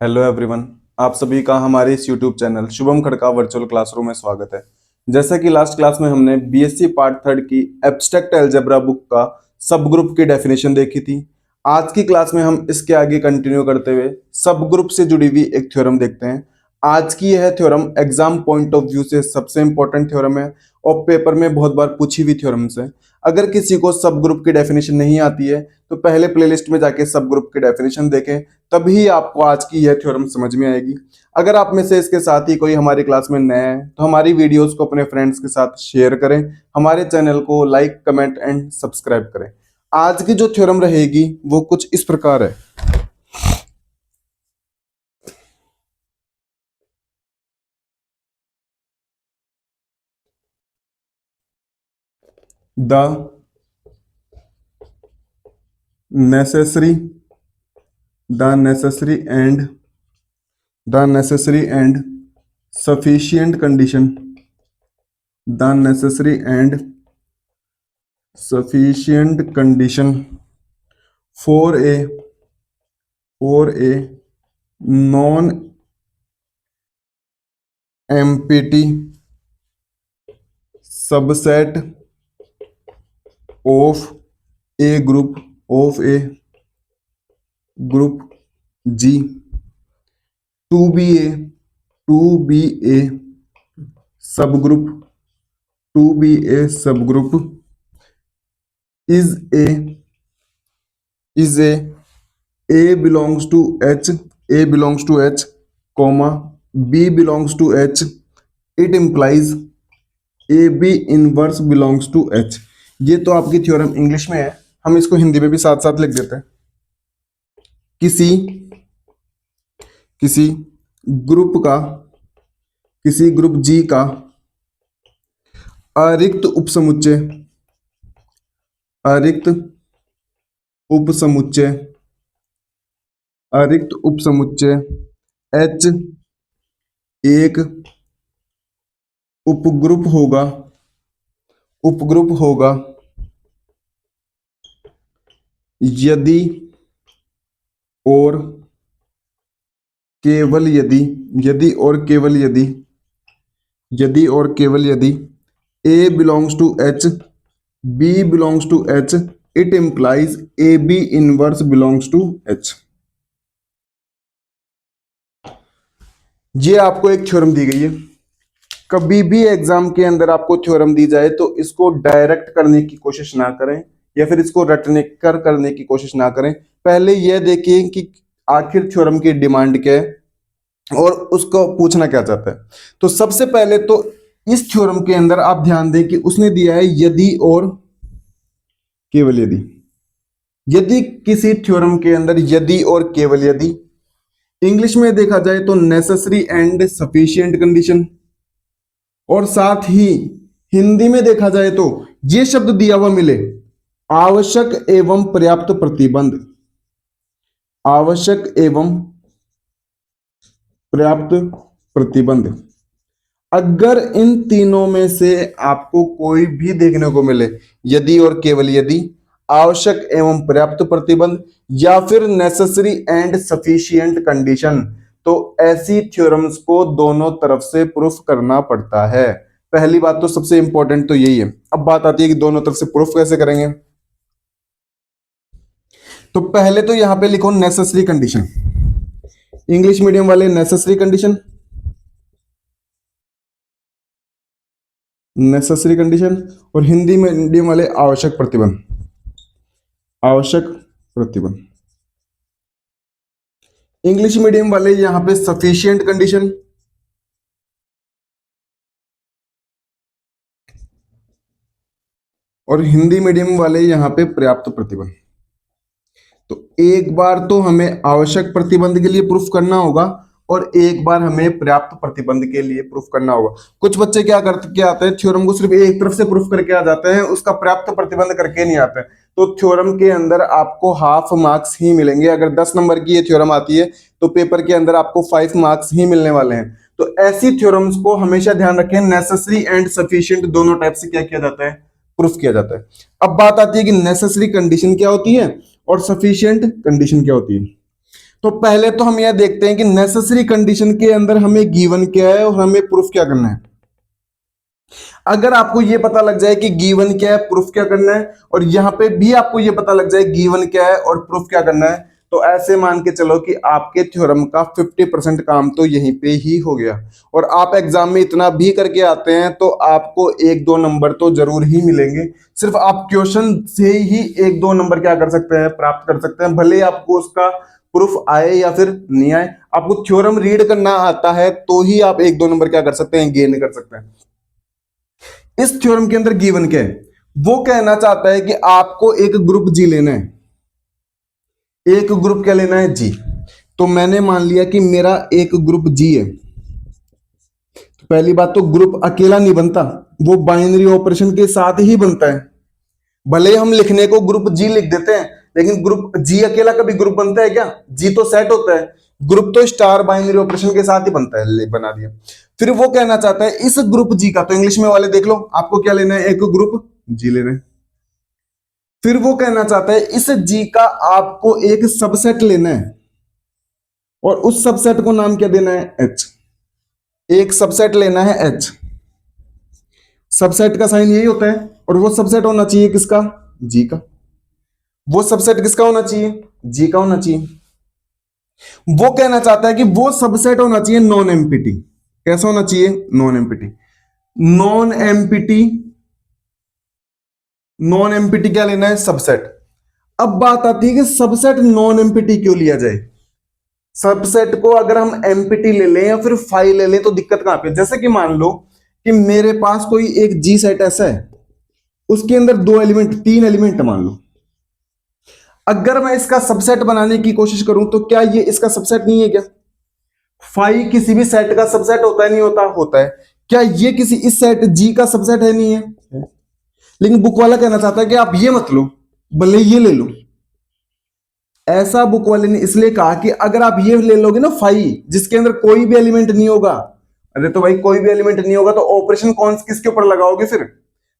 Hello everyone. आप सभी का हमारे इस YouTube channel Shubham Khadka virtual classroom में स्वागत है। जैसा कि लास्ट क्लास में हमने बीएससी पार्ट थर्ड की एब्स्ट्रैक्ट अलजेब्रा बुक का सब ग्रुप की डेफिनेशन देखी थी। आज की क्लास में हम इसके आगे कंटिन्यू करते हुए सब ग्रुप से जुड़ी हुई एक थ्योरम देखते हैं। आज की यह theorem exam point of view से सबसे इंपॉर्टेंट थ्योरम है और पेपर में बहुत बार पूछी हुई थ्योरम्स है। अगर किसी को सब ग्रुप की डेफिनेशन नहीं आती है तो पहले प्लेलिस्ट में जाके सब ग्रुप की डेफिनेशन देखें, तभी आपको आज की यह थ्योरम समझ में आएगी। अगर आप में से इसके साथ ही कोई हमारी क्लास में नया है तो हमारी वीडियोस को अपने फ्रेंड्स के साथ शेयर करें, हमारे चैनल को लाइक कमेंट एंड सब्सक्राइब करें। आज की जो थ्योरम रहेगी वो कुछ इस प्रकार है। The necessary the necessary and the necessary and sufficient condition the necessary and sufficient condition for a non empty subset of a group G to be a subgroup is a belongs to H comma B belongs to H. It implies A B inverse belongs to H. ये तो आपकी theorem English में है, हम इसको हिंदी में भी साथ साथ लिख देते हैं। किसी ग्रुप जी का अरिक्त उपसमुच्चय एच एक उपग्रुप होगा यदि और केवल यदि A belongs to H B belongs to H. It implies A B inverse belongs to H. ये आपको एक थ्योरम दी गई है। कभी भी एग्जाम के अंदर आपको थ्योरम दी जाए तो इसको डायरेक्ट करने की कोशिश ना करें या फिर इसको रटने करने की कोशिश ना करें। पहले यह देखिए कि आखिर थ्योरम की डिमांड क्या है और उसको पूछना क्या चाहता है। तो सबसे पहले तो इस थ्योरम के अंदर आप ध्यान दें कि उसने दिया है यदि और केवल यदि किसी थ्योरम के अंदर यदि और केवल यदि, इंग्लिश में देखा जाए तो नेसेसरी एंड सफिशिएंट कंडीशन, और साथ ही हिंदी में देखा जाए तो ये शब्द दिया हुआ मिले आवश्यक एवं पर्याप्त प्रतिबंध। अगर इन तीनों में से आपको कोई भी देखने को मिले, यदि और केवल यदि, आवश्यक एवं पर्याप्त प्रतिबंध या फिर नेसेसरी एंड सफिशिएंट कंडीशन, तो ऐसी थ्योरम्स को दोनों तरफ से प्रूफ करना पड़ता है। पहली बात तो सबसे इंपॉर्टेंट तो यही है। अब बात आती है कि दोनों तरफ से प्रूफ कैसे करेंगे। तो पहले तो यहां पे लिखो नेसेसरी कंडीशन। इंग्लिश मीडियम वाले नेसेसरी कंडीशन और हिंदी मीडियम वाले आवश्यक प्रतिबंध। इंग्लिश मीडियम वाले यहां पे सफिशिएंट कंडीशन और हिंदी मीडियम वाले यहां पे पर्याप्त प्रतिबंध। तो एक बार तो हमें आवश्यक प्रतिबंध के लिए प्रूफ करना होगा और एक बार हमें पर्याप्त प्रतिबंध के लिए प्रूफ करना होगा। कुछ बच्चे क्या करके आते हैं, थ्योरम को सिर्फ एक तरफ से प्रूफ करके आ जाते हैं, उसका पर्याप्त प्रतिबंध करके नहीं आते। तो थ्योरम के अंदर आपको हाफ मार्क्स ही मिलेंगे। अगर 10 नंबर की ये थ्योरम आती है तो पेपर के अंदर आपको 5 मार्क्स ही मिलने वाले हैं। तो ऐसी थ्योरम्स को हमेशा ध्यान रखें, नेसेसरी एंड सफिशिएंट दोनों टाइप से क्या किया जाता है, प्रूफ किया जाता है। अब बात आती है कि नेसेसरी कंडीशन क्या होती है और सफिशिएंट कंडीशन क्या होती है। तो पहले तो हम यह देखते हैं कि नेसेसरी कंडीशन के अंदर हमें गिवन क्या है और हमें प्रूफ क्या करना है। अगर आपको यह पता लग जाए कि गिवन क्या है, प्रूफ क्या करना है, और यहां पे भी आपको यह पता लग जाए गिवन क्या है और प्रूफ क्या करना है, तो ऐसे मान के चलो कि आपके थ्योरम का 50% काम तो यहीं पे ही हो गया। और आप एग्जाम में इतना भी करके आते हैं तो आपको 1-2 नंबर तो जरूर ही मिलेंगे। सिर्फ आप क्वेश्चन से ही 1-2 नंबर क्या कर सकते हैं, प्राप्त कर सकते हैं। भले आपको उसका प्रूफ आए या फिर नहीं आए, आपको थ्योरम रीड करना आता है तो ही आप 1-2 नंबर क्या कर सकते हैं, गेन कर सकते हैं। इस थ्योरम के अंदर गिवन क्या है, वो कहना चाहता है कि आपको एक ग्रुप जी लेना है। एक ग्रुप क्या लेना है, जी। तो मैंने मान लिया कि मेरा एक ग्रुप जी है। तो पहली बात तो ग्रुप अकेला नहीं बनता, वो बाइनरी ऑपरेशन के साथ ही बनता है। भले हम लिखने को ग्रुप जी लिख देते हैं, लेकिन ग्रुप जी अकेला कभी ग्रुप बनता है क्या? जी तो सेट होता है, ग्रुप तो स्टार बाइनरी ऑपरेशन के साथ ही बनता है, बना दिया। फिर वो कहना चाहता है इस ग्रुप जी का, तो इंग्लिश में वाले देख लो, आपको क्या लेना है, एक ग्रुप जी लेना है। फिर वो कहना चाहता है इस जी का आपको एक सबसेट लेना है, और उस सबसेट को नाम क्या देना है, एच। एक सबसेट लेना है एच, सबसेट का साइन यही होता है, और वो सबसेट होना चाहिए किसका, जी का। वो सबसेट किसका होना चाहिए, जी का होना चाहिए। वो कहना चाहता है कि वो सबसेट होना चाहिए नॉन एम्पिटी। कैसा होना चाहिए, non empty. Non empty, non empty क्या लेना है, सबसेट। अब बात आती है कि सबसेट नॉन एम्पिटी क्यों लिया जाए। सबसेट को अगर हम एम्पिटी ले लें या फिर फाइल ले लें तो दिक्कत कहां पे, जैसे कि मान लो कि मेरे पास कोई एक जी सेट ऐसा है, उसके अंदर 2 एलिमेंट 3 एलिमेंट मान लो। अगर मैं इसका सबसेट बनाने की कोशिश करूं तो क्या ये इसका सबसेट नहीं है क्या? फाइव किसी भी सेट का सबसेट होता है, नहीं होता, होता है। क्या ये किसी इस सेट जी का सबसेट है, नहीं है? लेकिन बुक वाला कहना चाहता है कि आप ये मत लो, भले ये ले लो। ऐसा बुक वाले ने इसलिए कहा कि अगर आप ये ले लोगे ना फाइव, जिसके अंदर कोई भी एलिमेंट नहीं होगा, अरे तो भाई कोई भी एलिमेंट नहीं होगा तो ऑपरेशन कौन किसके ऊपर लगाओगे फिर?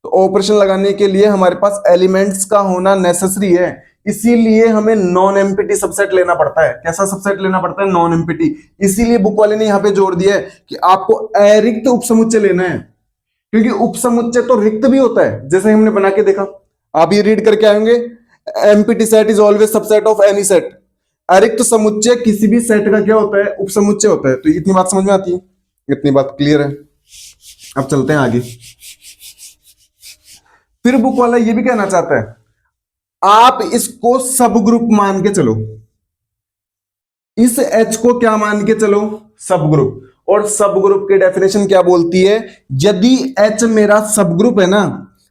तो ऑपरेशन लगाने के लिए हमारे पास एलिमेंट्स का होना नेसेसरी है, इसीलिए हमें नॉन एम्पिटी सबसेट लेना पड़ता है। कैसा सबसेट लेना पड़ता है, नॉन एम्पिटी। इसीलिए बुक वाले ने यहां पे जोड़ दिया है कि आपको अरिक्त उपसमुच्चय लेना है, क्योंकि उपसमुच्चय तो रिक्त भी होता है, जैसे हमने बना के देखा। आप ये रीड करके आएंगे, empty set is always subset of any set. अरिक्त समुच्चय किसी भी सेट का क्या होता है, उपसमुच्चय होता है। तो इतनी बात समझ में आती है, इतनी बात क्लियर है। अब चलते हैं आगे। फिर बुक वाला ये भी कहना चाहता है आप इसको सब ग्रुप मान के चलो, इस एच को क्या मान के चलो, सब ग्रुप। और सब ग्रुप की डेफिनेशन क्या बोलती है, यदि एच मेरा सब ग्रुप है ना,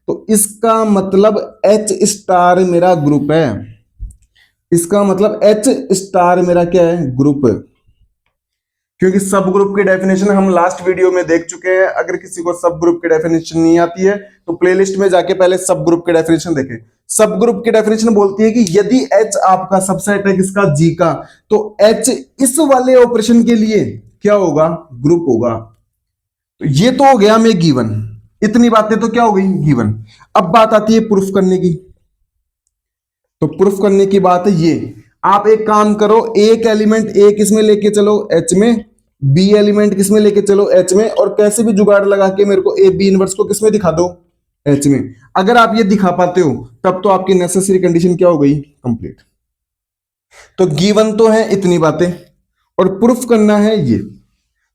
तो इसका मतलब एच स्टार मेरा ग्रुप है। इसका मतलब एच स्टार मेरा क्या है, ग्रुप। क्योंकि सब ग्रुप की डेफिनेशन हम लास्ट वीडियो में देख चुके हैं। अगर किसी को सब ग्रुप की डेफिनेशन नहीं आती है तो प्लेलिस्ट में जाके पहले सब ग्रुप की डेफिनेशन देखें। सब ग्रुप की डेफिनेशन बोलती है कि यदि एच आपका सबसेट है किसका, जी का, तो एच इस वाले ऑपरेशन के लिए क्या होगा, ग्रुप होगा। तो ये तो हो गया हमें गिवन, इतनी बातें तो क्या हो गई, गिवन। अब बात आती है प्रूफ करने की। तो प्रूफ करने की बात है ये, आप एक काम करो, एक एलिमेंट ए किस में लेके चलो, एच में, बी एलिमेंट किस में लेके चलो, एच में, और कैसे भी जुगाड़ लगा के मेरे को ए बी इनवर्स को किस में दिखा दो, एच में। अगर आप ये दिखा पाते हो तब तो आपकी नेसेसरी कंडीशन क्या हो गई, कंप्लीट। तो गिवन तो है इतनी बातें, और प्रूफ करना है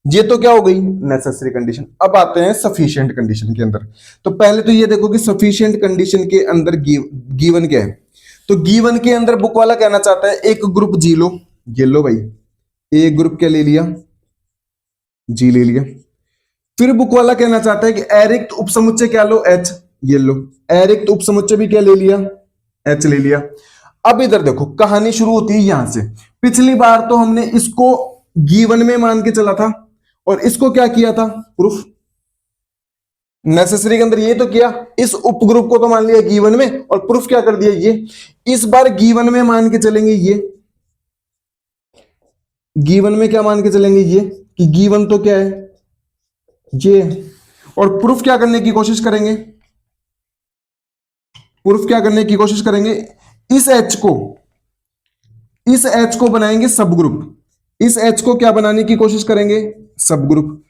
ये तो क्या हो गई, नेसेसरी कंडीशन। अब आते हैं सफिशिएंट कंडीशन के अंदर। तो पहले तो ये देखो कि सफिशिएंट कंडीशन के अंदर गिवन क्या है। तो गिवन के अंदर बुक वाला कहना चाहता है एक ग्रुप जी लो, ये लो भाई, एक ग्रुप क्या ले लिया, जी ले लिया। फिर बुक वाला कहना चाहता है कि अरिक्त उपसमुच्चय क्या लो, एच, ये लो। अरिक्त उपसमुच्चय भी क्या ले लिया, एच ले लिया। अब इधर देखो कहानी शुरू होती है यहां से। पिछली बार तो हमने इसको गिवन में मान के चला था, और इसको क्या किया था, प्रूफ। नेसेसरी के अंदर ये तो किया, इस उपग्रुप को तो मान लिया गिवन में, और प्रूफ क्या कर दिया ये। इस बार गिवन में मान के चलेंगे ये, गिवन में क्या मान के चलेंगे ये, कि गिवन तो क्या है, ये। और प्रूफ क्या करने की कोशिश करेंगे, प्रूफ क्या करने की कोशिश करेंगे, इस एच को इस एच को बनाएंगे सब ग्रुप, इस एच को क्या बनाने की कोशिश करेंगे, सब ग्रुप।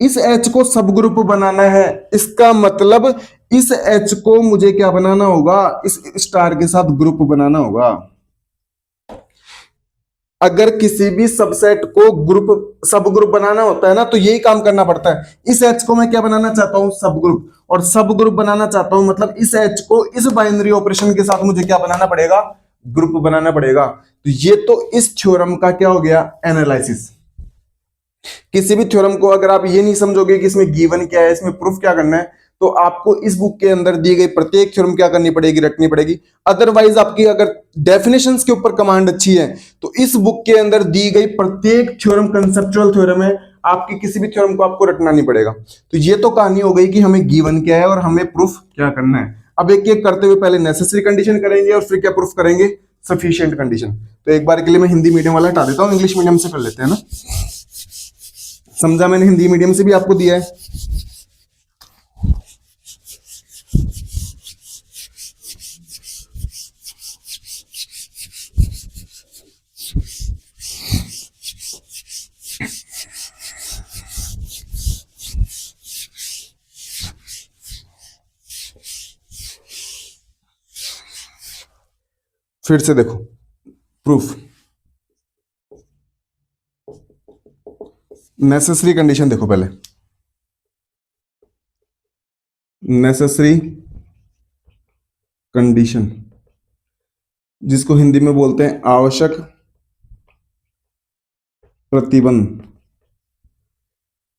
इस एच को सब ग्रुप बनाना है, इसका मतलब इस एच को मुझे क्या बनाना होगा, इस स्टार के साथ ग्रुप बनाना होगा। अगर किसी भी सबसेट को ग्रुप सब ग्रुप बनाना होता है ना, तो यही काम करना पड़ता है। इस एच को मैं क्या बनाना चाहता हूं, सब ग्रुप, और सब ग्रुप बनाना चाहता हूं मतलब इस एच को इस बाइनरी ऑपरेशन के साथ मुझे क्या बनाना पड़ेगा, ग्रुप बनाना पड़ेगा। तो ये तो इस थ्योरम का क्या हो गया, एनालिसिस। किसी भी थ्योरम को अगर आप ये नहीं समझोगे कि इसमें गिवन क्या है, इसमें प्रूफ क्या करना है, तो आपको इस बुक के अंदर दी गई प्रत्येक थ्योरम क्या करनी पड़ेगी, रटनी पड़ेगी। अदरवाइज आपकी अगर डेफिनेशंस के ऊपर कमांड अच्छी है, तो इस बुक के अंदर दी गई प्रत्येक थ्योरम कंसेप्चुअल थ्योरम है, आपकी किसी भी थ्योरम को आपको रटना नहीं पड़ेगा। तो ये तो कहानी हो गई कि हमें गिवन क्या है और हमें प्रूफ क्या करना है। अब एक एक करते हुए पहले नेसेसरी कंडीशन करेंगे और फिर क्या प्रूफ करेंगे, सफिशिएंट कंडीशन। तो एक बार के लिए मैं हिंदी मीडियम वाला हटा देता हूं, इंग्लिश मीडियम से कर लेते हैं ना। समझा, मैंने हिंदी मीडियम से भी आपको दिया है। फिर से देखो प्रूफ, नेसेसरी कंडीशन देखो पहले, नेसेसरी कंडीशन जिसको हिंदी में बोलते हैं आवश्यक प्रतिबंध।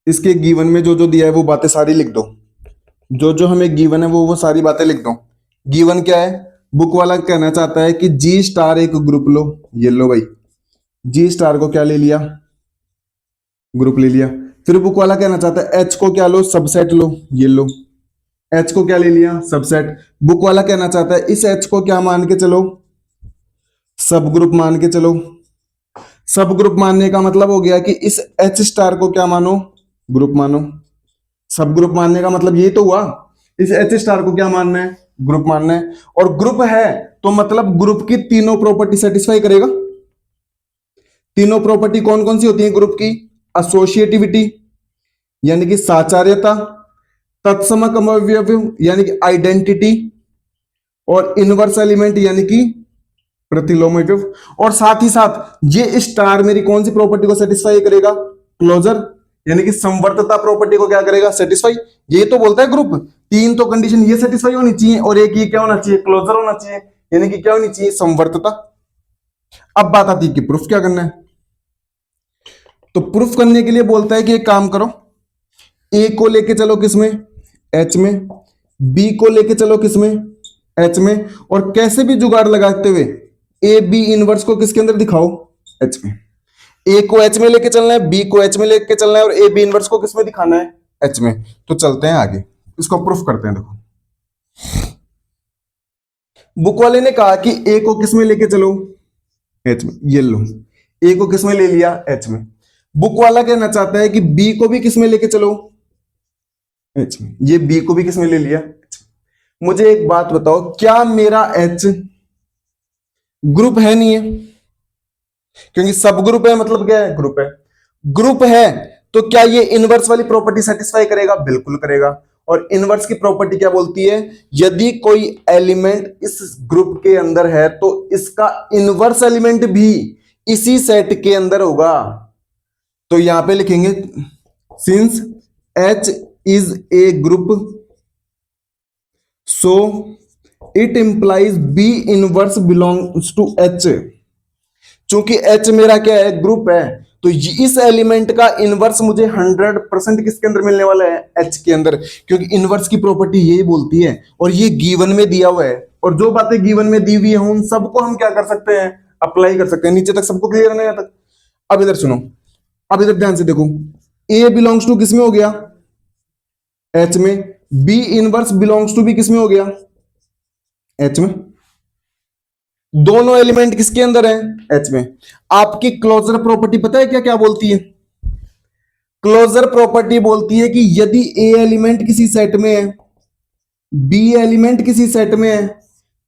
इसके गिवन में जो जो दिया है वो बातें सारी लिख दो, जो जो हमें गिवन है वो सारी बातें लिख दो। गिवन क्या है, बुक वाला कहना चाहता है कि जी स्टार एक ग्रुप लो, ये लो भाई, जी स्टार को क्या ले लिया, ग्रुप ले लिया। फिर बुक वाला कहना चाहता है एच को क्या लो, सबसेट लो, ये लो, एच को क्या ले लिया, सबसेट। बुक वाला कहना चाहता है इस एच को क्या मान के चलो, सब ग्रुप मान के चलो। सब ग्रुप मानने का मतलब हो गया कि इस एच स्टार को क्या मानो, ग्रुप मानो। सब ग्रुप मानने का मतलब यही तो हुआ, इस एच स्टार को क्या मानना है, ग्रुप मानना है। और ग्रुप है तो मतलब ग्रुप की तीनों प्रॉपर्टी सेटिस्फाई करेगा। तीनों प्रॉपर्टी कौन कौन सी होती है ग्रुप की, एसोसिएटिविटी यानी कि साचार्यता, तत्समक अवयव यानी कि आइडेंटिटी, और इनवर्स एलिमेंट यानी कि प्रतिलोम अवयव। और साथ ही साथ ये स्टार मेरी कौन सी प्रॉपर्टी को सेटिस्फाई करेगा, क्लोजर यानी कि संवर्तता प्रॉपर्टी को क्या करेगा, सेटिस्फाई। ये तो बोलता है ग्रुप, तीन तो कंडीशन ये सेटिस्फाई होनी चाहिए और एक ये क्या होना चाहिए, क्लोजर होना चाहिए, यानी कि क्या होनी चाहिए, संवर्तता। अब बात आती है कि प्रूफ क्या करना है। तो प्रूफ करने के लिए बोलता है कि एक काम करो, ए को लेके चलो किसमें, एच में, बी को लेके चलो किसमें, एच में, और कैसे भी जुगाड़ लगाते हुए ए बी इनवर्स को किसके अंदर दिखाओ, एच में। ए को एच में लेके चलना है, बी को एच में लेके चलना है, और ए बी इनवर्स को किसमें दिखाना है, एच में। तो चलते हैं आगे, इसको प्रूफ करते हैं। देखो बुक वाले ने कहा कि ए को किसमें लेके चलो, एच में, ये लो, ए को किसमें ले लिया, एच में। बुक वाला कहना चाहता है कि बी को भी किसमें लेके चलो, एच में, ये बी को भी किसमें ले लिया, एच में। मुझे एक बात बताओ, क्या मेरा एच ग्रुप है, नहीं है, क्योंकि सब ग्रुप है मतलब क्या है, ग्रुप है। ग्रुप है तो क्या ये इनवर्स वाली प्रॉपर्टी सेटिस्फाई करेगा, बिल्कुल करेगा। और इनवर्स की प्रॉपर्टी क्या बोलती है, यदि कोई एलिमेंट इस ग्रुप के अंदर है तो इसका इनवर्स एलिमेंट भी इसी सेट के अंदर होगा। तो यहां पे लिखेंगे since H is a group so it implies B inverse belongs to H। चूंकि H मेरा क्या है, ग्रुप है, तो इस एलिमेंट का इनवर्स मुझे 100% किसके अंदर मिलने वाला है, H के अंदर, क्योंकि इनवर्स की प्रॉपर्टी यही बोलती है और ये गिवन में दिया हुआ है। और जो बातें गिवन में दी हुई है उन सबको हम क्या कर सकते हैं, अप्लाई कर सकते हैं। नीचे तक सबको क्लियर है ना, यहां तक। अब इधर सुनो, अब इधर ध्यान से देखो, ए बिलोंग्स टू किसमें हो गया, एच में, बी इनवर्स बिलोंग्स टू भी किसमें हो गया, एच में। दोनों एलिमेंट किसके अंदर है, एच में। आपकी क्लोजर प्रॉपर्टी पता है क्या क्या बोलती है, क्लोजर प्रॉपर्टी बोलती है कि यदि ए एलिमेंट किसी सेट में है, बी एलिमेंट किसी सेट में है,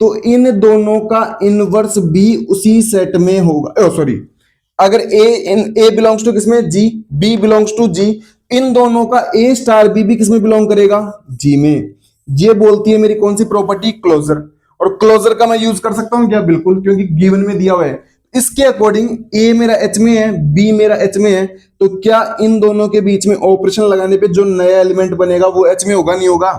तो इन दोनों का इनवर्स भी उसी सेट में होगा। सॉरी, अगर ए बिलोंग्स टू किसमें, जी, बी बिलोंग्स टू जी, इन दोनों का ए स्टार बी भी किसमें बिलोंग करेगा, जी में। ये बोलती है मेरी कौन सी प्रॉपर्टी, क्लोजर। और क्लोजर का मैं यूज कर सकता हूं क्या, बिल्कुल, क्योंकि गिवन में दिया हुआ है। इसके अकॉर्डिंग ए मेरा एच में है, बी मेरा एच में है, तो क्या इन दोनों के बीच में ऑपरेशन लगाने पे जो नया एलिमेंट बनेगा वो एच में होगा, नहीं होगा।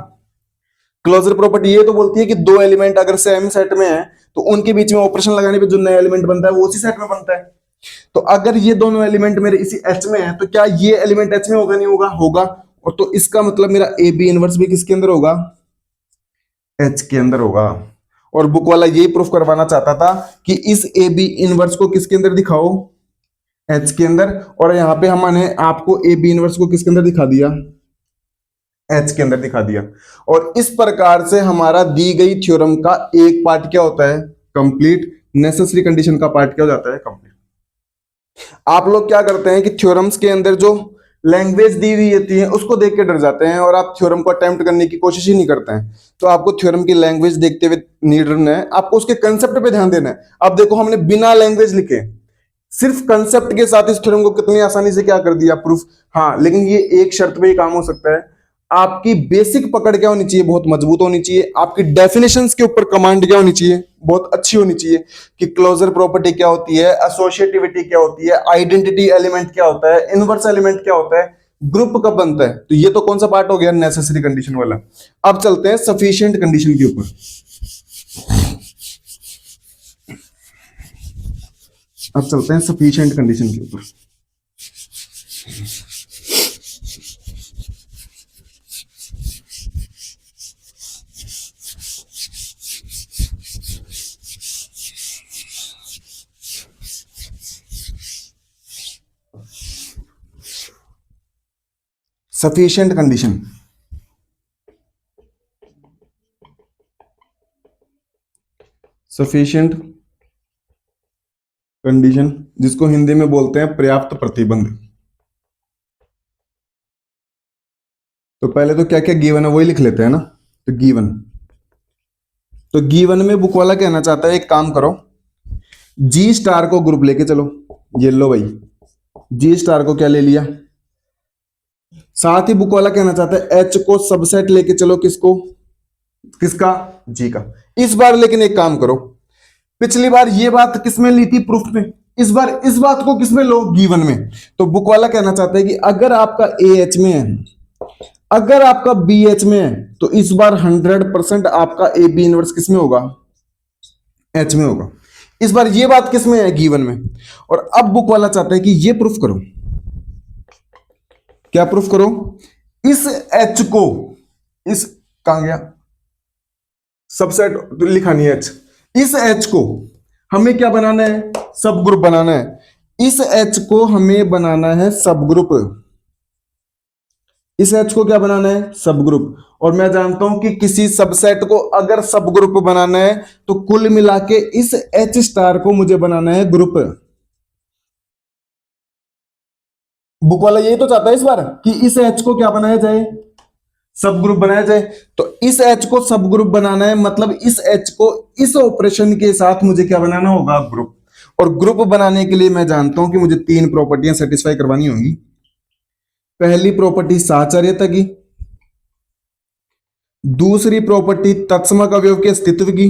क्लोजर प्रॉपर्टी ये तो बोलती है कि दो एलिमेंट अगर सेम सेट में है तो उनके बीच में ऑपरेशन लगाने पे जो नया एलिमेंट बनता है वो उसी सेट में बनता है। तो अगर ये दोनों एलिमेंट मेरे इसी एच में है तो क्या ये एलिमेंट एच में होगा, नहीं होगा, होगा। और तो इसका मतलब मेरा ए बी इनवर्स भी किसके अंदर होगा, एच के अंदर होगा। और बुक वाला यही प्रूफ करवाना चाहता था कि इस ए बी इनवर्स को किसके अंदर दिखाओ, एच के अंदर। और यहां पे हमने आपको ए बी इनवर्स को किसके अंदर दिखा दिया, एच के अंदर दिखा दिया। और इस प्रकार से हमारा दी गई थ्योरम का एक पार्ट क्या होता है, कंप्लीट। नेसेसरी कंडीशन का पार्ट क्या हो जाता है, कंप्लीट। आप लोग क्या करते हैं कि थ्योरम्स के अंदर जो लैंग्वेज दी हुई होती है उसको देख के डर जाते हैं और आप थ्योरम को अटेम्प्ट करने की कोशिश ही नहीं करते हैं। तो आपको थ्योरम की लैंग्वेज देखते हुए नहीं डरना है, आपको उसके कंसेप्ट पे ध्यान देना है। अब देखो हमने बिना लैंग्वेज लिखे सिर्फ कंसेप्ट के साथ इस थ्योरम को कितनी आसानी से क्या कर दिया, प्रूफ। हाँ, लेकिन ये एक शर्त पे ही काम हो सकता है, आपकी बेसिक पकड़ क्या होनी चाहिए, बहुत मजबूत होनी चाहिए। आपकी डेफिनेशंस के ऊपर कमांड क्या होनी चाहिए, बहुत अच्छी होनी चाहिए कि क्लोजर प्रॉपर्टी क्या होती है, एसोसिएटिविटी क्या होती है, आइडेंटिटी एलिमेंट क्या होता है, इनवर्स एलिमेंट क्या होता है, ग्रुप कब बनता है। तो ये तो कौन सा पार्ट हो गया, नेसेसरी कंडीशन वाला। अब चलते हैं सफिशिएंट कंडीशन के ऊपर। अब चलते हैं सफिशिएंट कंडीशन के ऊपर। सफिशिएंट कंडीशन, सफिशिएंट कंडीशन जिसको हिंदी में बोलते हैं पर्याप्त प्रतिबंध। तो पहले तो क्या क्या गिवन है वही लिख लेते हैं ना। तो गिवन में बुक वाला कहना चाहता है एक काम करो, जी स्टार को ग्रुप लेके चलो। ये लो भाई, जी स्टार को क्या ले लिया। साथ ही बुक वाला कहना चाहता है एच को सबसेट लेके चलो, किसको, किसका, जी का। इस बार लेकिन एक काम करो, पिछली बार ये बात किसमें ली थी, प्रूफ में। इस बार इस बात को किसमें लो, गिवन में। तो बुक वाला कहना चाहता है कि अगर आपका ए एच में है, अगर आपका बी एच में है, तो इस बार 100% आपका ए बी इनवर्स किसमें होगा, एच में होगा। इस बार ये बात किसमें है, गिवन में। और अब बुक वाला चाहता है कि ये प्रूफ करो, क्या प्रूफ करो, इस एच को, इस कहां गया, सबसेट तो लिखा नहीं है एच, इस एच को हमें क्या बनाना है, सब ग्रुप बनाना है। इस एच को हमें बनाना है सब ग्रुप, इस एच को क्या बनाना है, सब ग्रुप। और मैं जानता हूं कि किसी सबसेट को अगर सब ग्रुप बनाना है तो कुल मिला के इस एच स्टार को मुझे बनाना है ग्रुप। बुक वाला यही तो चाहता है इस बार कि इस एच को क्या बनाया जाए, सब ग्रुप बनाया जाए। तो इस एच को सब ग्रुप बनाना है, मतलब इस एच को इस ऑपरेशन के साथ मुझे क्या बनाना होगा, ग्रुप। और ग्रुप बनाने के लिए मैं जानता हूं कि मुझे तीन प्रॉपर्टियां सेटिस्फाई करवानी होंगी। पहली प्रॉपर्टी साहचर्यता की, दूसरी प्रॉपर्टी तत्समक अवयव के अस्तित्व की,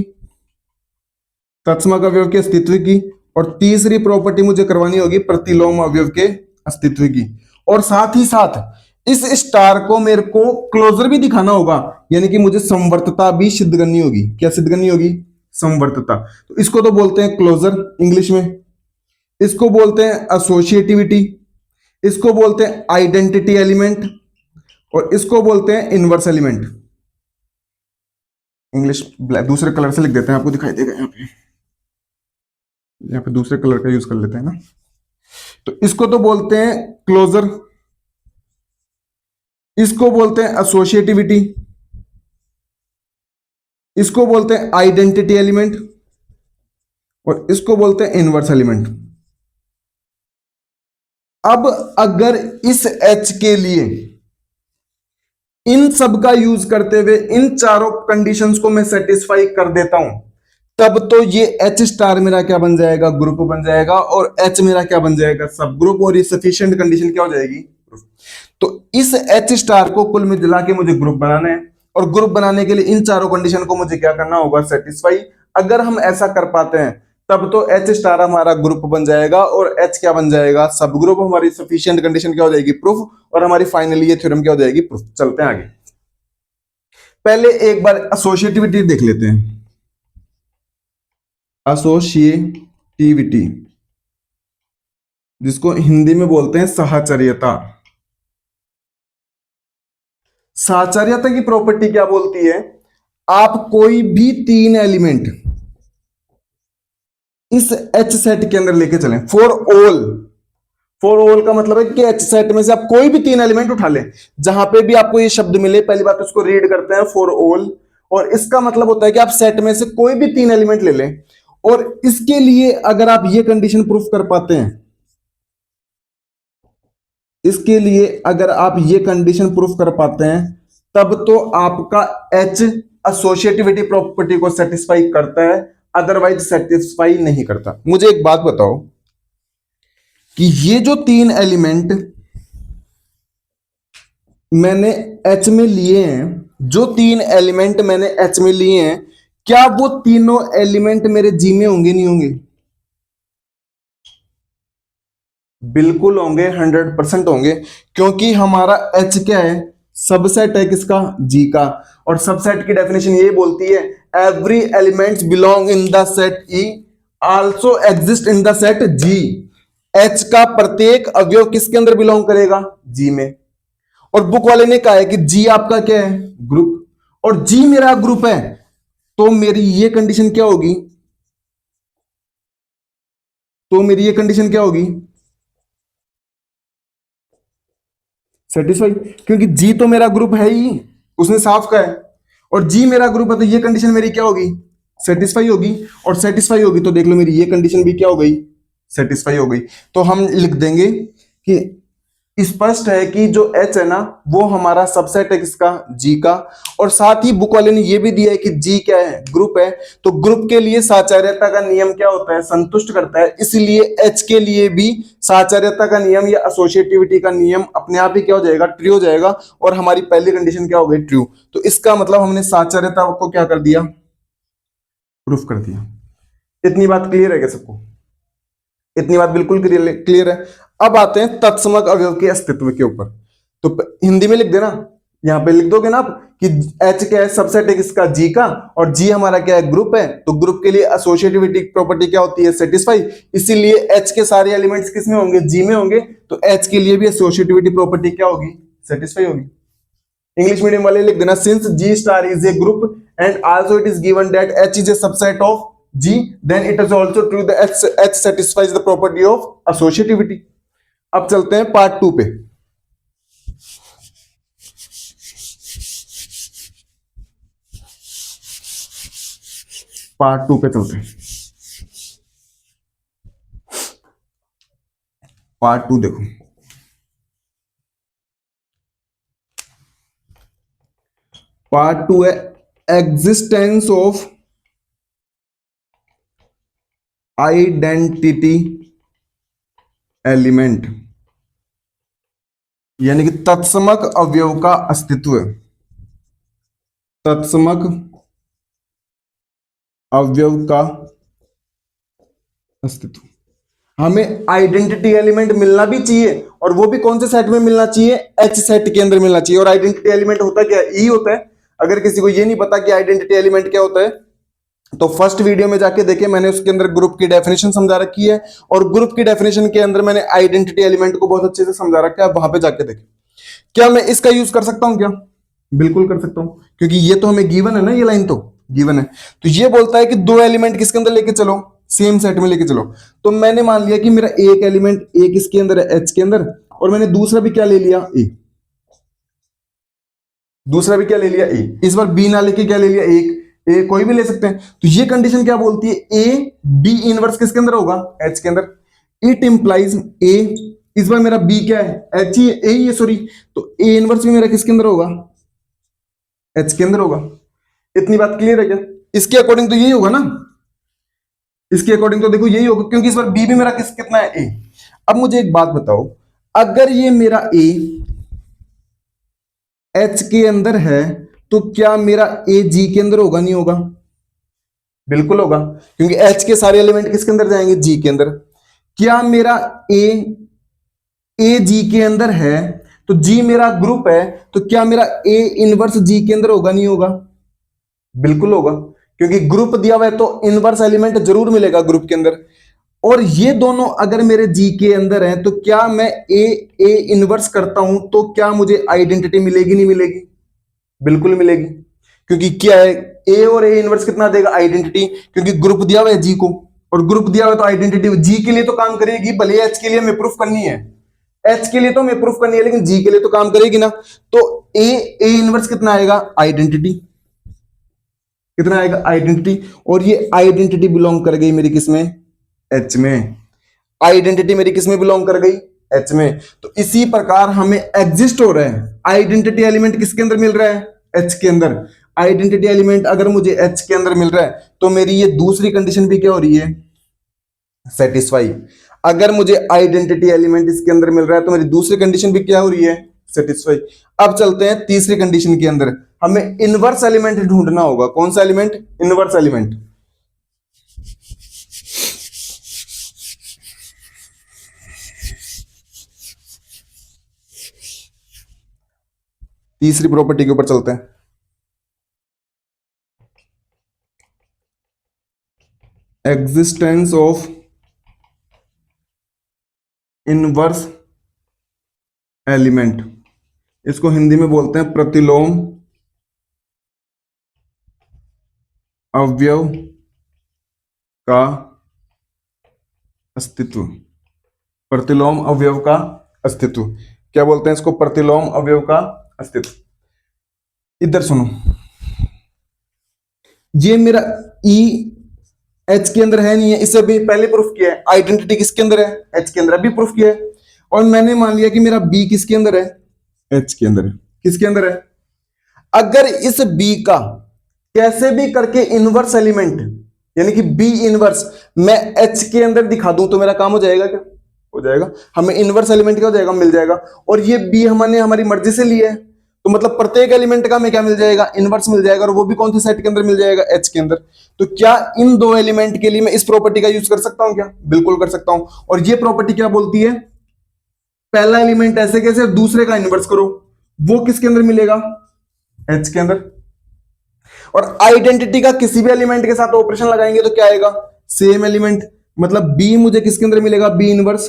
तत्समक अवयव के अस्तित्व की, और तीसरी प्रॉपर्टी मुझे करवानी होगी प्रतिलोम अवयव के अस्तित्व की। और साथ ही साथ इस स्टार को मेरे को क्लोजर भी दिखाना होगा, यानी कि मुझे समवर्तता भी सिद्ध करनी होगी। क्या सिद्ध करनी होगी, समवर्तता। तो इसको तो बोलते हैं क्लोजर इंग्लिश में, इसको बोलते हैं एसोसिएटिविटी, इसको बोलते हैं आइडेंटिटी एलिमेंट, और इसको बोलते हैं इनवर्स एलिमेंट। इंग्लिश दूसरे कलर से लिख देते हैं, आपको दिखाई देगा यहाँ पे दूसरे कलर का यूज कर लेते हैं ना। तो इसको तो बोलते हैं क्लोजर, इसको बोलते हैं एसोसिएटिविटी, इसको बोलते हैं आइडेंटिटी एलिमेंट, और इसको बोलते हैं इनवर्स एलिमेंट। अब अगर इस एच के लिए इन सब का यूज करते हुए इन चारों कंडीशंस को मैं सेटिस्फाई कर देता हूं, तब तो ये H स्टार मेरा क्या बन जाएगा, ग्रुप बन जाएगा, और H मेरा क्या बन जाएगा, सब ग्रुप, और ये सफिशिएंट कंडीशन क्या हो जाएगी, proof। तो इस H स्टार को कुल मिला के मुझे ग्रुप बनाना है, और ग्रुप बनाने के लिए इन चारों कंडीशन को मुझे क्या करना होगा, सेटिस्फाई। अगर हम ऐसा कर पाते हैं तब तो H स्टार हमारा ग्रुप बन जाएगा, और H क्या बन जाएगा, सब ग्रुप। हमारी सफिशिएंट कंडीशन क्या हो जाएगी, प्रूफ, और हमारी फाइनली ये थ्योरम क्या हो जाएगी, प्रूफ। चलते हैं आगे। पहले एक बार एसोसिएटिविटी देख लेते हैं। एसोसिएटिविटी, जिसको हिंदी में बोलते हैं साहचर्यता। साहचर्यता की प्रॉपर्टी क्या बोलती है, आप कोई भी तीन एलिमेंट इस एच सेट के अंदर लेके चलें, फॉर ऑल। फॉर ऑल का मतलब है कि एच सेट में से आप कोई भी तीन एलिमेंट उठा लें, जहां पे भी आपको ये शब्द मिले, पहली बात उसको रीड करते हैं फॉर ऑल, और इसका मतलब होता है कि आप सेट में से कोई भी तीन एलिमेंट ले लें, और इसके लिए अगर आप ये कंडीशन प्रूफ कर पाते हैं, इसके लिए अगर आप ये कंडीशन प्रूफ कर पाते हैं, तब तो आपका एच एसोसिएटिविटी प्रॉपर्टी को सेटिस्फाई करता है, अदरवाइज सेटिस्फाई नहीं करता। मुझे एक बात बताओ कि ये जो तीन एलिमेंट मैंने एच में लिए हैं, जो तीन एलिमेंट मैंने एच में लिए हैं, क्या वो तीनों एलिमेंट मेरे जी में होंगे, नहीं होंगे? बिल्कुल होंगे, 100% होंगे, क्योंकि हमारा एच क्या है, सबसेट है किसका, जी का। और सबसेट की डेफिनेशन ये बोलती है, every elements belong in the set E also exist in the set G. H का प्रत्येक अवयव किसके अंदर बिलोंग करेगा, जी में। और बुक वाले ने कहा है कि जी आपका क्या है, ग्रुप, और जी मेरा ग्रुप है, तो मेरी ये कंडीशन क्या होगी, तो मेरी ये कंडीशन क्या होगी, सेटिस्फाई, क्योंकि जी तो मेरा ग्रुप है ही, उसने साफ कहा है, और जी मेरा ग्रुप है, तो ये कंडीशन मेरी क्या होगी, सेटिस्फाई होगी। और सेटिस्फाई होगी तो देख लो मेरी ये कंडीशन भी क्या हो गई, सेटिस्फाई हो गई। तो हम लिख देंगे कि स्पष्ट है कि जो H है ना, वो हमारा सबसेट है किसका, G का। और साथ ही बुक वाले ने ये भी दिया है कि G क्या है, ग्रुप है, तो ग्रुप के लिए साचार्यता का नियम क्या होता है, संतुष्ट करता है, इसलिए H के लिए भी साचार्यता का नियम या एसोसिएटिविटी का नियम अपने आप ही क्या हो जाएगा, ट्रू हो जाएगा, और हमारी पहली कंडीशन क्या हो गई, ट्रू। तो इसका मतलब हमने साचार्यता को क्या कर दिया, प्रूफ कर दिया। इतनी बात क्लियर है क्या सबको, इतनी बात बिल्कुल क्लियर है। अब आते हैं तत्समक अवयव के अस्तित्व के ऊपर। तो हिंदी में लिख देना, यहां पे लिख दोगे ना आप कि H क्या है, सबसेट है किसका, G का, और G हमारा क्या है, ग्रुप है, तो ग्रुप के लिए एसोसिएटिविटी प्रॉपर्टी क्या होती है, सेटिस्फाई। इसीलिए H के सारे एलिमेंट्स किस में होंगे, G में होंगे, तो H के लिए भी एसोसिएटिविटी प्रॉपर्टी क्या होगी, सेटिस्फाई होगी। इंग्लिश मीडियम वाले लिख देना, since G star is a group and also it is given that H is A subset of G, then it is also true that H satisfies the property of associativity। अब चलते हैं part 2 पे। Part 2 पे चलते हैं। Part 2 देखो, part 2 है existence of identity element, यानी कि तत्समक अवयव का अस्तित्व। तत्समक अवयव का अस्तित्व, हमें आइडेंटिटी एलिमेंट मिलना भी चाहिए, और वो भी कौन से सेट में मिलना चाहिए, एच सेट के अंदर मिलना चाहिए। और आइडेंटिटी एलिमेंट होता क्या है, ई होता है। अगर किसी को ये नहीं पता कि आइडेंटिटी एलिमेंट क्या होता है, तो फर्स्ट वीडियो में जाके देखे, मैंने उसके अंदर ग्रुप की डेफिनेशन समझा रखी है, और ग्रुप की डेफिनेशन के अंदर मैंने आइडेंटिटी एलिमेंट को बहुत अच्छे से समझा रखा है, वहां पे जाके देखे। क्या मैं इसका यूज कर सकता हूं क्या, बिल्कुल कर सकता हूं, क्योंकि ये तो हमें गिवन है ना, ये लाइन तो गिवन है। तो ये बोलता है कि दो एलिमेंट किसके अंदर लेके चलो, सेम सेट में लेके चलो। तो मैंने मान लिया कि मेरा एक एलिमेंट एक इसके अंदर है, एच के अंदर, और मैंने दूसरा भी क्या ले लिया, ए। दूसरा भी क्या ले लिया, ए। इस बार बी ना लेके क्या ले लिया, एक। ए कोई भी ले सकते हैं। तो ये कंडीशन क्या बोलती है, ए बी इनवर्स किसके अंदर होगा, एच के अंदर। इट इंप्लाइज ए, इस बार मेरा बी क्या है, एच ही, ए ही है, सॉरी। तो ए इनवर्स भी मेरा किसके अंदर होगा, एच के अंदर होगा। इतनी बात क्लियर है क्या, इसके अकॉर्डिंग तो यही होगा ना। इसके अकॉर्डिंग तो देखो यही होगा, क्योंकि इस बार बी भी मेरा कितना है, ए। अब मुझे एक बात बताओ, अगर ये मेरा ए एच के अंदर है तो क्या मेरा ए जी के अंदर होगा, नहीं होगा? बिल्कुल होगा, क्योंकि एच के सारे एलिमेंट किसके अंदर जाएंगे, जी के अंदर। क्या मेरा ए जी के अंदर है तो जी मेरा ग्रुप है, तो क्या मेरा ए इनवर्स जी के अंदर होगा, नहीं होगा? बिल्कुल होगा, क्योंकि ग्रुप दिया हुआ है तो इनवर्स एलिमेंट जरूर मिलेगा ग्रुप के अंदर। और ये दोनों अगर मेरे जी के अंदर हैं तो क्या मैं ए इनवर्स करता हूं तो क्या मुझे आइडेंटिटी मिलेगी, नहीं मिलेगी? बिल्कुल मिलेगी, क्योंकि क्या है, ए और ए इनवर्स कितना देगा, आइडेंटिटी, क्योंकि ग्रुप दिया हुआ है जी को, और ग्रुप दिया हुआ है तो आइडेंटिटी जी के लिए तो काम करेगी, भले एच के लिए हमें प्रूफ करनी है, एच के लिए तो हमें प्रूफ करनी है, लेकिन जी के लिए तो काम करेगी ना। तो ए इनवर्स कितना आएगा, आइडेंटिटी, कितना आएगा, आइडेंटिटी। और ये आइडेंटिटी बिलोंग कर गई मेरी किसमें, एच में। आइडेंटिटी मेरी किसमें बिलोंग कर गई, एच में। तो इसी प्रकार हमें एग्जिस्ट हो रहा है, आइडेंटिटी एलिमेंट किसके अंदर मिल रहा है, एच के अंदर। आइडेंटिटी एलिमेंट अगर मुझे एच के अंदर मिल रहा है तो मेरी ये दूसरी कंडीशन भी क्या हो रही है, सेटिस्फाई। अगर मुझे आइडेंटिटी एलिमेंट इसके अंदर मिल रहा है तो मेरी दूसरी कंडीशन भी क्या हो रही है, सेटिस्फाई। अब चलते हैं तीसरी कंडीशन के अंदर, हमें इनवर्स एलिमेंट ढूंढना होगा। कौन सा एलिमेंट, इनवर्स एलिमेंट। तीसरी प्रॉपर्टी के ऊपर चलते हैं, एग्जिस्टेंस ऑफ इनवर्स एलिमेंट। इसको हिंदी में बोलते हैं प्रतिलोम अवयव का अस्तित्व। प्रतिलोम अवयव का अस्तित्व, क्या बोलते हैं इसको, प्रतिलोम अवयव का अस्तित्व। इधर सुनो, ये मेरा ई एच के अंदर है, नहीं है, इसे भी पहले प्रूफ किया है। आइडेंटिटी किसके अंदर है, एच के अंदर, अभी प्रूफ किया है। और मैंने मान लिया कि मेरा बी किसके अंदर है, एच के अंदर है। किसके अंदर है? अगर इस बी का कैसे भी करके इनवर्स एलिमेंट, यानी कि बी इनवर्स, मैं एच के अंदर दिखा दूं तो मेरा काम हो जाएगा, क्या हो जाएगा, हमें इनवर्स एलिमेंट क्या हो जाएगा, मिल जाएगा। और ये बी हमने हमारी मर्जी से लिया है, तो मतलब प्रत्येक एलिमेंट का हमें क्या मिल जाएगा, इनवर्स मिल जाएगा। और वो भी कौन से सेट के अंदर मिल जाएगा, एच के अंदर। तो क्या इन दो एलिमेंट के लिए मैं इस प्रॉपर्टी का यूज कर सकता हूं, क्या बिल्कुल कर सकता हूं। और ये प्रॉपर्टी क्या बोलती है, पहला एलिमेंट ऐसे कैसे, दूसरे का इनवर्स करो, वो किसके अंदर मिलेगा, एच के अंदर। और आइडेंटिटी का किसी भी एलिमेंट के साथ ऑपरेशन लगाएंगे तो क्या आएगा, सेम एलिमेंट। मतलब बी मुझे किसके अंदर मिलेगा, बी इनवर्स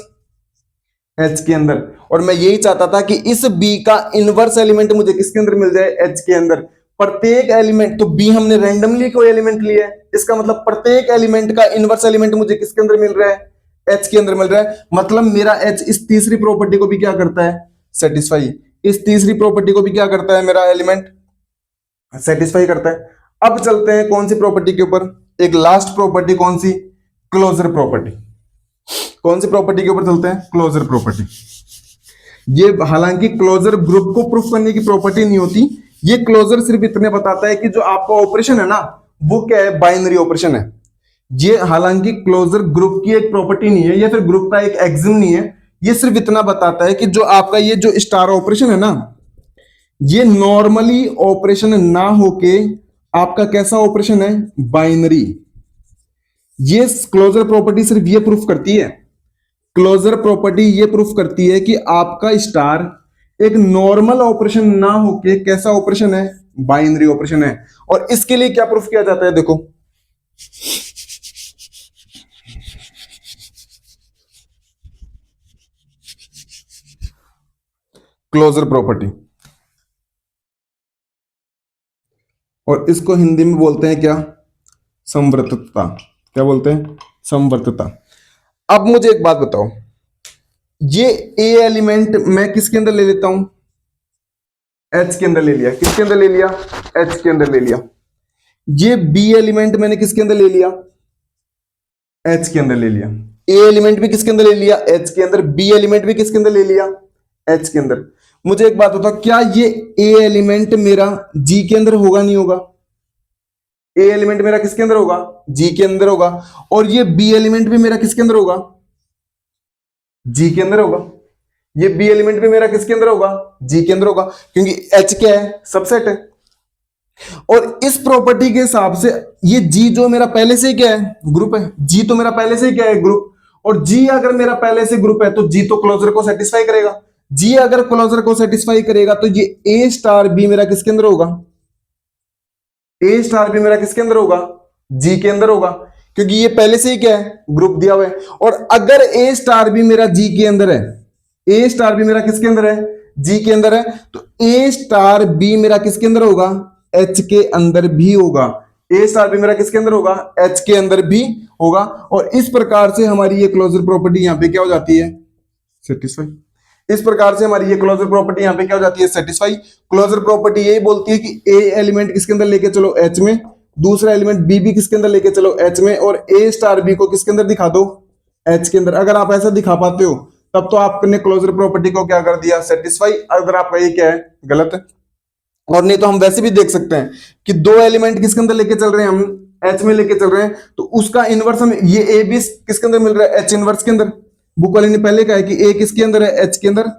एच के अंदर। और मैं यही चाहता था कि इस बी का इनवर्स एलिमेंट मुझे किसके अंदर मिल जाए, एच के अंदर। प्रत्येक एलिमेंट, तो बी हमने रैंडमली कोई एलिमेंट लिया है, इसका मतलब प्रत्येक एलिमेंट का इनवर्स एलिमेंट मुझे किसके अंदर मिल रहा है, एच के अंदर मिल रहा है। मतलब मेरा एच इस तीसरी प्रॉपर्टी को भी क्या करता है, सेटिस्फाई। इस तीसरी प्रॉपर्टी को भी क्या करता है मेरा एलिमेंट, सेटिस्फाई करता है। अब चलते हैं कौन सी प्रॉपर्टी के ऊपर, एक लास्ट प्रॉपर्टी, कौन सी, क्लोजर प्रॉपर्टी। कौन सी प्रॉपर्टी के ऊपर चलते हैं, क्लोजर प्रॉपर्टी। ये हालांकि क्लोजर ग्रुप को प्रूफ करने की प्रॉपर्टी नहीं होती, ये क्लोजर सिर्फ इतने बताता है कि जो आपका ऑपरेशन है ना, वो क्या है, बाइनरी ऑपरेशन है। ये हालांकि क्लोजर ग्रुप की एक प्रॉपर्टी नहीं है, या फिर ग्रुप का एक एक्सिम नहीं है। ये सिर्फ इतना बताता है कि जो आपका ये जो स्टार ऑपरेशन है ना, ये नॉर्मली ऑपरेशन ना होके आपका कैसा ऑपरेशन है, बाइनरी। ये क्लोजर प्रॉपर्टी सिर्फ ये प्रूफ करती है, क्लोजर प्रॉपर्टी ये प्रूफ करती है कि आपका स्टार एक नॉर्मल ऑपरेशन ना होके कैसा ऑपरेशन है, बाइनरी ऑपरेशन है। और इसके लिए क्या प्रूफ किया जाता है, देखो, क्लोजर प्रॉपर्टी, और इसको हिंदी में बोलते हैं क्या, समवर्तता। क्या बोलते हैं, समवर्तता। अब मुझे एक बात बताओ, ये ए एलिमेंट मैं किसके अंदर ले लेता हूं, एच के अंदर ले लिया। किसके अंदर ले लिया, एच के अंदर ले लिया। ये बी एलिमेंट मैंने किसके अंदर ले लिया, एच के अंदर ले लिया। ए एलिमेंट भी किसके अंदर ले लिया, एच के अंदर। बी एलिमेंट भी किसके अंदर ले लिया, एच के अंदर। मुझे एक बात बताओ, क्या ये ए एलिमेंट मेरा जी के अंदर होगा, नहीं होगा, ए एलिमेंट मेरा किसके अंदर होगा, जी के अंदर होगा, और ये बी एलिमेंट भी मेरा किसके अंदर होगा, जी के अंदर होगा। ये बी एलिमेंट भी मेरा किसके अंदर होगा, जी के अंदर होगा, क्योंकि एच क्या है, सबसेट है। और इस प्रॉपर्टी के हिसाब से ये जी जो मेरा पहले से ही क्या है, ग्रुप है। जी तो मेरा पहले से ही क्या है, ग्रुप। और जी अगर मेरा पहले से ग्रुप है तो जी तो क्लोजर को सेटिस्फाई करेगा। जी अगर क्लोजर को सेटिस्फाई करेगा तो ये ए स्टार बी मेरा किसके अंदर होगा, ए स्टार बी मेरा किसके अंदर होगा, जी के अंदर होगा, क्योंकि ये पहले से ही क्या है, ग्रुप दिया हुआ है। और अगर ए स्टार बी मेरा जी के अंदर है, ए स्टार बी मेरा किसके अंदर है, जी के अंदर है, तो ए स्टार बी मेरा किसके अंदर होगा, एच के अंदर भी होगा। ए स्टार बी मेरा किसके अंदर होगा, एच के अंदर भी होगा। और इस प्रकार से हमारी ये क्लोजर प्रॉपर्टी यहां पे क्या हो जाती है, सेटिस्फाई। इस प्रकार से हमारी ये क्लोजर प्रॉपर्टी यहां पे क्या हो जाती है, सेटिस्फाई। क्लोजर प्रॉपर्टी यही बोलती है कि ए एलिमेंट किसके अंदर लेके चलो, एच में, दूसरा एलिमेंट बी भी किसके अंदर लेके चलो, एच में, और ए स्टार बी को किसके अंदर दिखा दो, एच के अंदर। अगर आप ऐसा दिखा पाते हो तब तो आपने क्लोजर प्रॉपर्टी को क्या कर दिया, सेटिस्फाई। अगर आपका ये क्या है, गलत है। और नहीं तो हम वैसे भी देख सकते हैं कि दो एलिमेंट किसके अंदर लेके चल रहे हैं, हम एच में लेके चल रहे हैं, तो उसका इनवर्स हम ये ए बी किसके अंदर मिल रहा है, एच इनवर्स के अंदर। बुक वाले ने पहले कहा है कि ए किसके अंदर है, एच के अंदर,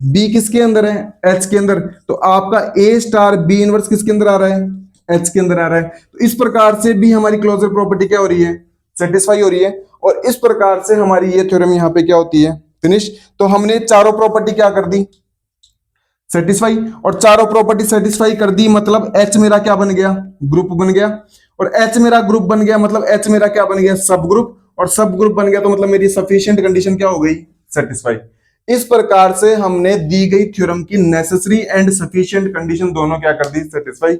बी किसके अंदर है, एच के अंदर, तो आपका ए स्टार बी इनवर्स किसके अंदर आ रहा है, एच के अंदर आ रहा है। तो इस प्रकार से भी हमारी क्लोजर प्रॉपर्टी क्या हो रही है, सेटिस्फाई हो रही है। और इस प्रकार से हमारी ये थ्योरम यहाँ पे क्या होती है, फिनिश। तो हमने चारों प्रॉपर्टी क्या कर दी, सेटिस्फाई। और चारों प्रॉपर्टी सेटिस्फाई कर दी मतलब एच मेरा क्या बन गया, ग्रुप बन गया। और एच मेरा ग्रुप बन गया मतलब एच मेरा क्या बन गया, सब ग्रुप। और सब ग्रुप बन गया तो मतलब मेरी सफिशिएंट कंडीशन क्या हो गई, सेटिस्फाई। इस प्रकार से हमने दी गई थ्योरम की नेसेसरी एंड सफिशिएंट कंडीशन दोनों क्या कर दी, सेटिस्फाई।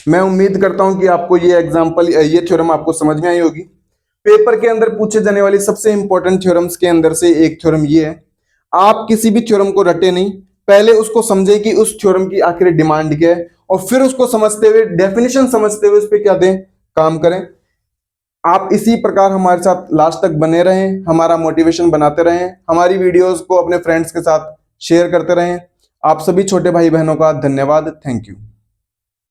मैं उम्मीद करता हूं कि आपको ये एग्जांपल, ये थ्योरम आपको समझ में आई होगी। पेपर के अंदर पूछे जाने वाली सबसे इंपॉर्टेंट थ्योरम्स के अंदर से एक थ्योरम ये है। आप किसी भी थ्योरम को रटे नहीं, पहले उसको समझे कि उस थ्योरम की आखिर डिमांड क्या है, और फिर उसको समझते हुए, डेफिनेशन समझते हुए उस पर क्या दें, काम करें। आप इसी प्रकार हमारे साथ लास्ट तक बने रहें, हमारा मोटिवेशन बनाते रहें, हमारी वीडियोस को अपने फ्रेंड्स के साथ शेयर करते रहें। आप सभी छोटे भाई बहनों का धन्यवाद, थैंक यू।